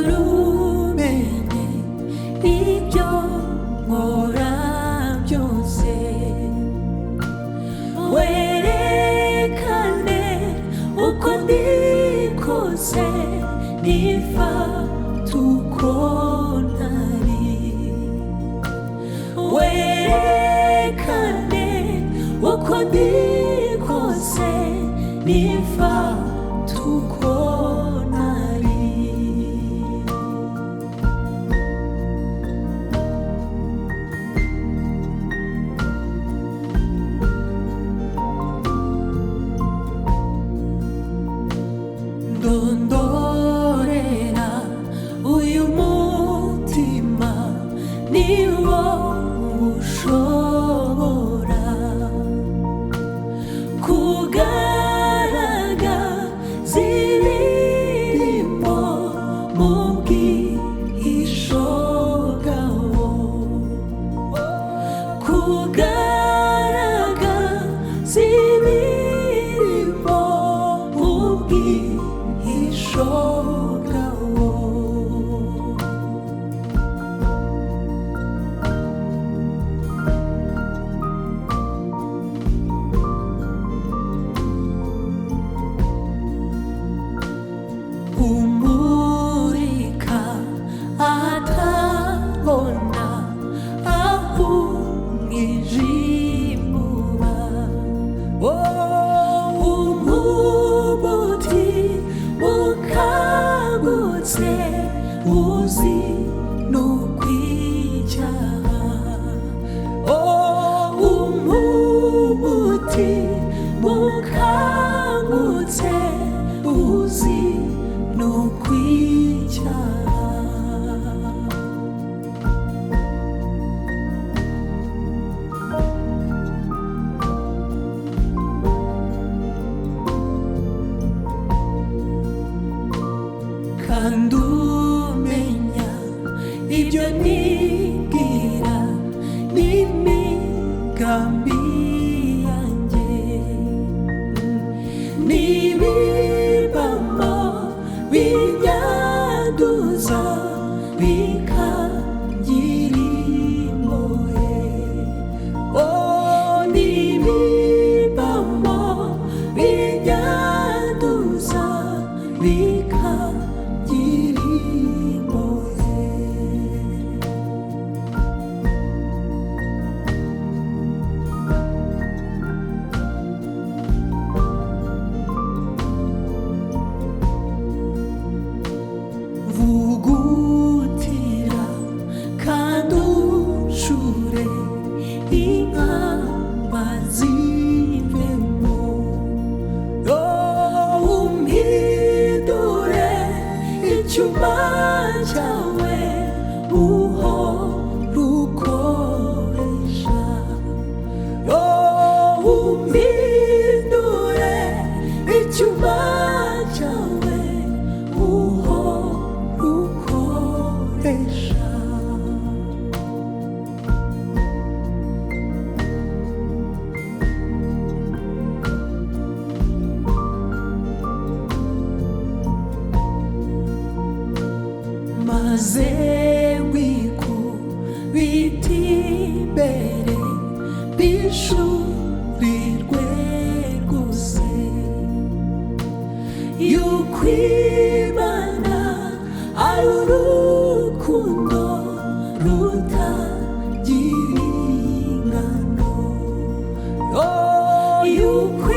rumenye ibyo nkora byose, werekane uko ndi kose, nifata uko ntari, werekane uko ndi kose, nifata uko ntari. ndondorera uyu mutima niwo ushobora kugaragaza ibirimo mu bwihisho bwawo, kugaragaza ibirimo mu bwihisho bwawo. umurika atabona aho umwijima uba, umubuti ukangutse uzi n'ukwicyaha, umubuti ukangutse uzi n'ukwicyaha. kandi umenya ibyo nibwira n'imigambi yanjye, n'ibibamo binyanduza bikangira impuhwe, n'ibibamo binyanduza bikangira impuhwe. vugutira kandi unshure inkamba zivemo, umpindure icyuma cyawe uhora ukoresha, umpindure icyuma cyawe uhora ukoresha. maze wikubita imbere bishurirwe rwose yuko Imana ari urukundo rutagira ingano, yuko